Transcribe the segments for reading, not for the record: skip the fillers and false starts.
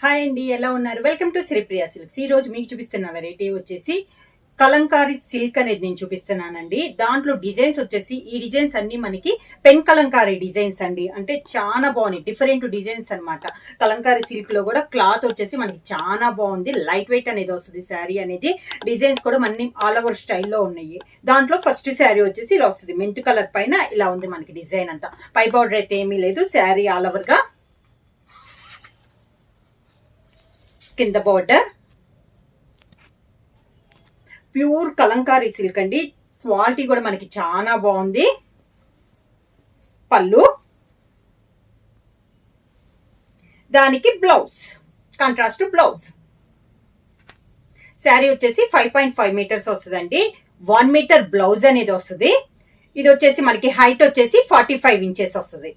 Hi అండి, ఎలా ఉన్నారు? Welcome to Sripriya silks. ఈ రోజు మీకు చూపిస్తున్న వెరైటీ వచ్చేసి కలంకారీ సిల్క్ అనేది నేను చూపిస్తున్నానండి. దాంట్లో డిజైన్స్ వచ్చేసి ఈ డిజైన్స్ అన్ని మనకి పెన్ కలంకారీ డిజైన్స్ అండి. అంటే చాలా బాగున్నాయి, డిఫరెంట్ డిజైన్స్ అన్నమాట. కలంకారీ సిల్క్ లో కూడా క్లాత్ వచ్చేసి మనకి చాలా బాగుంది, లైట్ వెయిట్ అనేది వస్తుంది. శారీ అనేది డిజైన్స్ కూడా మనకి ఆల్ ఓవర్ స్టైల్లో ఉన్నాయి. దాంట్లో ఫస్ట్ శారీ వచ్చేసి ఇలా వస్తుంది, మెంతు కలర్ పైన ఇలా ఉంది మనకి డిజైన్ అంతా. పై బార్డర్ అయితే ఏమీ లేదు, శారీ ఆల్ ఓవర్ గా కింద బార్డర్ ప్యూర్ కలంకారీ సిల్క్ అండి. క్వాలిటీ కూడా మనకి చాలా బాగుంది. పళ్ళు, దానికి బ్లౌజ్, కాంట్రాస్ట్ బ్లౌజ్. శారీ వచ్చేసి 5.5 మీటర్స్ వస్తుందండి. 1 మీటర్ బ్లౌజ్ అనేది వస్తుంది. ఇది వచ్చేసి మనకి హైట్ వచ్చేసి 45 ఇంచెస్ వస్తుంది.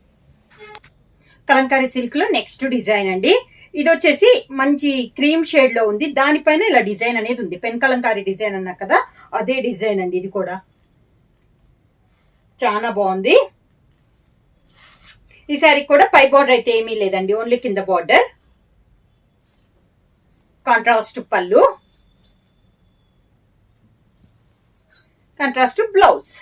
కలంకారీ సిల్క్ లో నెక్స్ట్ డిజైన్ అండి. ఇది వచ్చేసి మంచి క్రీమ్ షేడ్ లో ఉంది, దానిపైన ఇలా డిజైన్ అనేది ఉంది. పెన్ కలంకారీ డిజైన్ అన్నా కదా, అదే డిజైన్ అండి. ఇది కూడా చాలా బాగుంది. ఈ శారీ కూడా పై బార్డర్ అయితే ఏమీ లేదండి, ఓన్లీ కింద బార్డర్. కాంట్రాస్ట్ పళ్ళు, కాంట్రాస్ట్ బ్లౌజ్.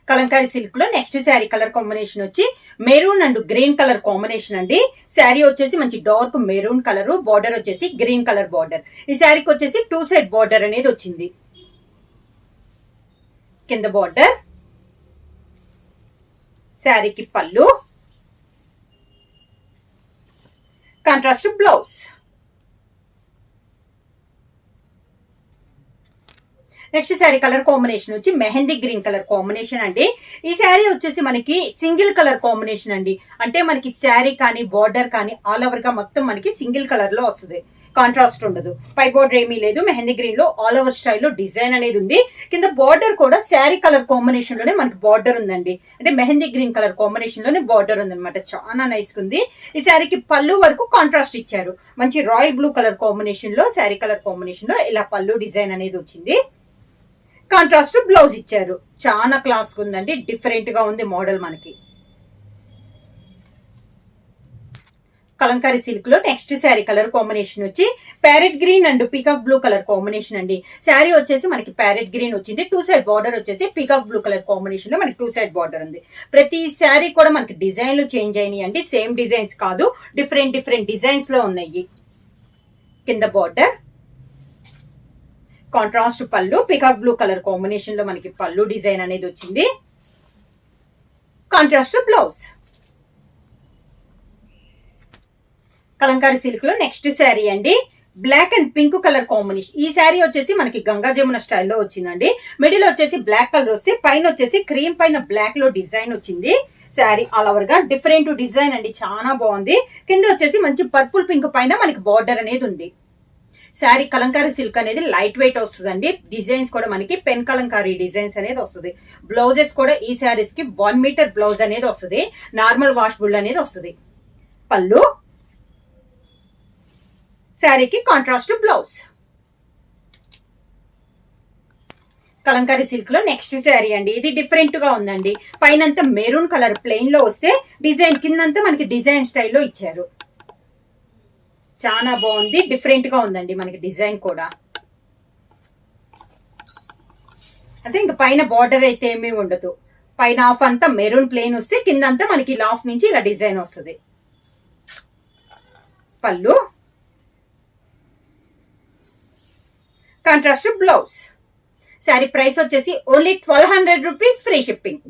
కలంకారీ సిల్క్ లో నెక్స్ట్ శారీ కలర్ కాంబినేషన్ వచ్చి maroon and green colour combination అండి. శారీ వచ్చేసి మంచి డార్క్ మెరూన్ కలర్, బార్డర్ వచ్చేసి గ్రీన్ కలర్ బార్డర్. ఈ శారీకి వచ్చేసి 2 సైడ్ బార్డర్ అనేది వచ్చింది. కింద బార్డర్, శారీకి పళ్ళు, contrast blouse. Next sari colour combination వచ్చి మెహందీ గ్రీన్ కలర్ కాంబినేషన్ అండి. ఈ శారీ వచ్చేసి మనకి సింగిల్ కలర్ కాంబినేషన్ అండి. అంటే మనకి శారీ కానీ బార్డర్ కానీ ఆల్ ఓవర్ గా మొత్తం మనకి సింగిల్ కలర్ లో వస్తుంది, కాంట్రాస్ట్ ఉండదు. పై బార్డర్ ఏమీ లేదు, మెహందీ గ్రీన్ లో ఆల్ ఓవర్ స్టైల్లో డిజైన్ అనేది ఉంది. కింద బార్డర్ కూడా శారీ కలర్ కాంబినేషన్ లోనే మనకి బార్డర్ ఉందండి. అంటే మెహందీ గ్రీన్ కలర్ కాంబినేషన్ లోనే బార్డర్ ఉందన్నమాట. చాలా నైస్ ఉంది. ఈ శారీకి పళ్ళు వరకు కాంట్రాస్ట్ ఇచ్చారు. మంచి రాయల్ బ్లూ కలర్ కాంబినేషన్ లో శారీ కలర్ కాంబినేషన్ లో ఇలా పళ్ళు డిజైన్ అనేది వచ్చింది. కాంట్రాస్ట్ బ్లౌజ్ ఇచ్చారు. చాలా క్లాస్ ఉందండి, డిఫరెంట్ గా ఉంది మోడల్ మనకి. కలంకారీ సిల్క్ లో నెక్స్ట్ శారీ కలర్ కాంబినేషన్ వచ్చి parrot green and peacock blue colour combination అండి. శారీ వచ్చేసి మనకి ప్యారెట్ గ్రీన్ వచ్చింది. 2 సైడ్ బార్డర్ వచ్చేసి పీకాక్ బ్లూ కలర్ కాంబినేషన్ లో మనకి 2 సైడ్ బార్డర్ ఉంది. ప్రతి శారీ కూడా మనకి డిజైన్లు చేంజ్ అయినాయి అండి, సేమ్ డిజైన్స్ కాదు, డిఫరెంట్ డిఫరెంట్ డిజైన్స్ లో ఉన్నాయి. కింద బార్డర్, కాంట్రాస్ట్ పళ్ళు, పికాక్ బ్లూ కలర్ కాంబినేషన్ లో మనకి పళ్ళు డిజైన్ అనేది వచ్చింది. Contrast blouse. కలంకారీ సిల్క్ లో నెక్స్ట్ శారీ అండి, black and pink colour combination. ఈ శారీ వచ్చేసి మనకి గంగా జమున స్టైల్లో వచ్చిందండి. మిడిల్ వచ్చేసి బ్లాక్ కలర్ వస్తే పైన వచ్చేసి క్రీమ్ పైన బ్లాక్ లో డిజైన్ వచ్చింది. శారీ ఆల్ ఓవర్ గా డిఫరెంట్ డిజైన్ అండి, చాలా బాగుంది. కింద వచ్చేసి మంచి పర్పుల్ పింక్ పైన మనకి బార్డర్ అనేది ఉంది. శారీ కలంకారీ సిల్క్ అనేది లైట్ వెయిట్ వస్తుందండి. డిజైన్స్ కూడా మనకి పెన్ కలంకారీ డిజైన్స్ అనేది వస్తుంది. బ్లౌజెస్ కూడా ఈ శారీస్ కి 1 మీటర్ బ్లౌజ్ అనేది వస్తుంది, నార్మల్ వాషబుల్ అనేది వస్తుంది. పళ్ళు, శారీకి కాంట్రాస్ట్ బ్లౌజ్. కలంకారీ సిల్క్ లో నెక్స్ట్ శారీ అండి. ఇది డిఫరెంట్ గా ఉందండి. పైనంతా మెరూన్ కలర్ ప్లెయిన్ లో వస్తే డిజైన్ కిందంతా మనకి డిజైన్ స్టైల్లో ఇచ్చారు. చాలా బాగుంది, డిఫరెంట్ గా ఉందండి మనకి డిజైన్ కూడా. అంటే ఇంకా పైన బార్డర్ అయితే ఏమీ ఉండదు. పైన హాఫ్ అంతా మెరూన్ ప్లెయిన్ వస్తే కిందంతా మనకి లాఫ్ నుంచి ఇలా డిజైన్ వస్తుంది. పళ్ళు, కాంట్రాస్ట్ బ్లౌజ్. శారీ ప్రైస్ వచ్చేసి only 1200 rupees, free shipping.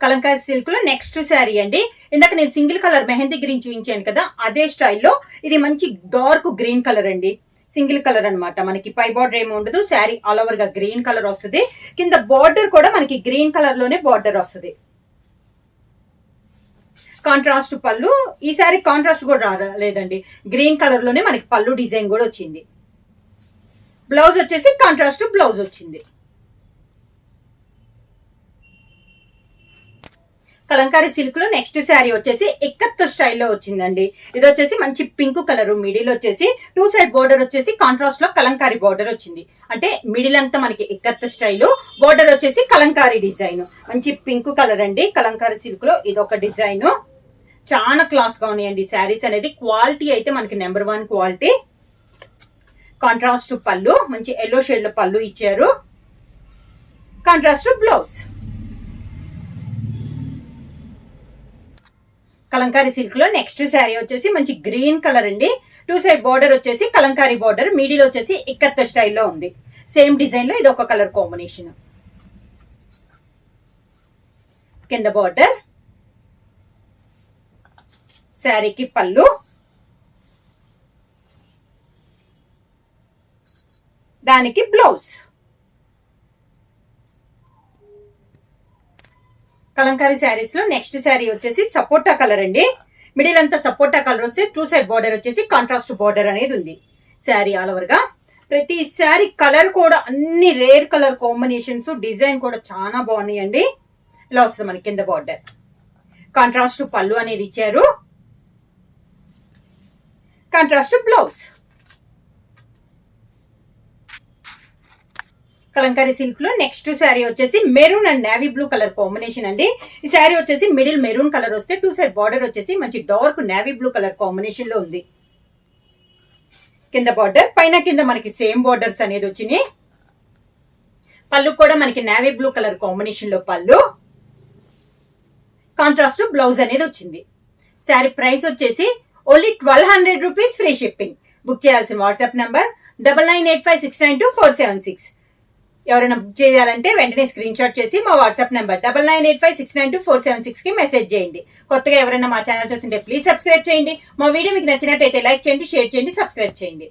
Kalamkari silk లో నెక్స్ట్ శారీ అండి. ఇందాక నేను సింగిల్ కలర్ మెహందీ గ్రీన్ చూపించాను కదా, అదే స్టైల్లో ఇది మంచి డార్క్ గ్రీన్ కలర్ అండి. సింగిల్ కలర్ అనమాట. మనకి పై బార్డర్ ఏమి ఉండదు, శారీ ఆల్ ఓవర్ గా గ్రీన్ కలర్ వస్తుంది. కింద బార్డర్ కూడా మనకి గ్రీన్ కలర్ లోనే బార్డర్ వస్తుంది. కాంట్రాస్ట్ పళ్ళు. ఈ శారీ కాంట్రాస్ట్ కూడా రాలేదండి, గ్రీన్ కలర్ లోనే మనకి పళ్ళు డిజైన్ కూడా వచ్చింది. బ్లౌజ్ వచ్చేసి కాంట్రాస్ట్ బ్లౌజ్ వచ్చింది. కలంకారీ సిల్క్ లో నెక్స్ట్ శారీ వచ్చేసి ఇక్కత్ స్టైల్లో వచ్చిందండి. ఇది వచ్చేసి మంచి పింక్ కలర్, మిడిల్ వచ్చేసి 2 సైడ్ బోర్డర్ వచ్చేసి కాంట్రాస్ట్ లో కలంకారీ బోర్డర్ వచ్చింది. అంటే మిడిల్ అంతా మనకి ఇక్కత్ స్టైల్, బోర్డర్ వచ్చేసి కలంకారీ డిజైన్. మంచి పింక్ కలర్ అండి. కలంకారీ సిల్క్ లో ఇది ఒక డిజైన్. చాలా క్లాస్ గా ఉన్నాయండి శారీస్ అనేది. క్వాలిటీ అయితే మనకి నెంబర్ 1 క్వాలిటీ. కాంట్రాస్ట్ పళ్ళు, మంచి ఎల్లో షేడ్ లో పళ్ళు ఇచ్చారు. Contrast blouse. కలంకారీ సిల్క్ లో నెక్స్ట్ శారీ వచ్చేసి మంచి గ్రీన్ కలర్ అండి. 2 సైడ్ బోర్డర్ వచ్చేసి కలంకారీ బోర్డర్, మిడిల్ వచ్చేసి ఇక్కత్ స్టైల్లో ఉంది. సేమ్ డిజైన్ లో ఇది ఒక కలర్ కాంబినేషన్. కింద బోర్డర్, శారీకి పళ్ళు, దానికి బ్లౌజ్. కలంకారీ శారీస్ లో నెక్స్ట్ శారీ వచ్చేసి సపోటా కలర్ అండి. మిడిల్ అంతా సపోటా కలర్ వస్తే 2 సైడ్ బోర్డర్ వచ్చేసి కాంట్రాస్ట్ బోర్డర్ అనేది ఉంది. శారీ ఆల్ ఓవర్ గా ప్రతి శారీ కలర్ కూడా అన్ని రేర్ కలర్ కాంబినేషన్స్, డిజైన్ కూడా చాలా బాగున్నాయండి. ఇలా వస్తుంది మనకి కింద బోర్డర్. కాంట్రాస్ట్ పళ్ళు అనేది ఇచ్చారు. Contrast blouse. కలంకారీ సిల్క్ లో నెక్స్ట్ శారీ వచ్చేసి maroon and navy blue colour combination అండి. ఈ శారీ వచ్చేసి మిడిల్ మెరూన్ కలర్ వస్తే 2 సైడ్ బార్డర్ వచ్చేసి మంచి dark navy blue colour combination లో ఉంది. కింద బార్డర్, పైన కింద మనకి సేమ్ బార్డర్స్ అనేది వచ్చినాయి. పళ్ళు కూడా మనకి నేవీ బ్లూ కలర్ కాంబినేషన్ లో పళ్ళు. కాంట్రాస్ట్ బ్లౌజ్ అనేది వచ్చింది. శారీ ప్రైస్ వచ్చేసి only 1200 rupees, free shipping. Book చేయాల్సిన వాట్సాప్ నంబర్ 9985692476. ఎవరైనా బుక్ చేయాలంటే వెంటనే స్క్రీన్ షాట్ చేసి మా వాట్సాప్ నెంబర్ 9985692476 కి మెసేజ్ చేయండి. కొత్తగా ఎవరైనా మా ఛానల్ చూస్తుంటే ప్లీజ్ సబ్స్క్రైబ్ చేయండి. మా వీడియో మీకు నచ్చినట్టయితే లైక్ చేయండి, షేర్ చేయండి, సబ్స్క్రైబ్ చేయండి.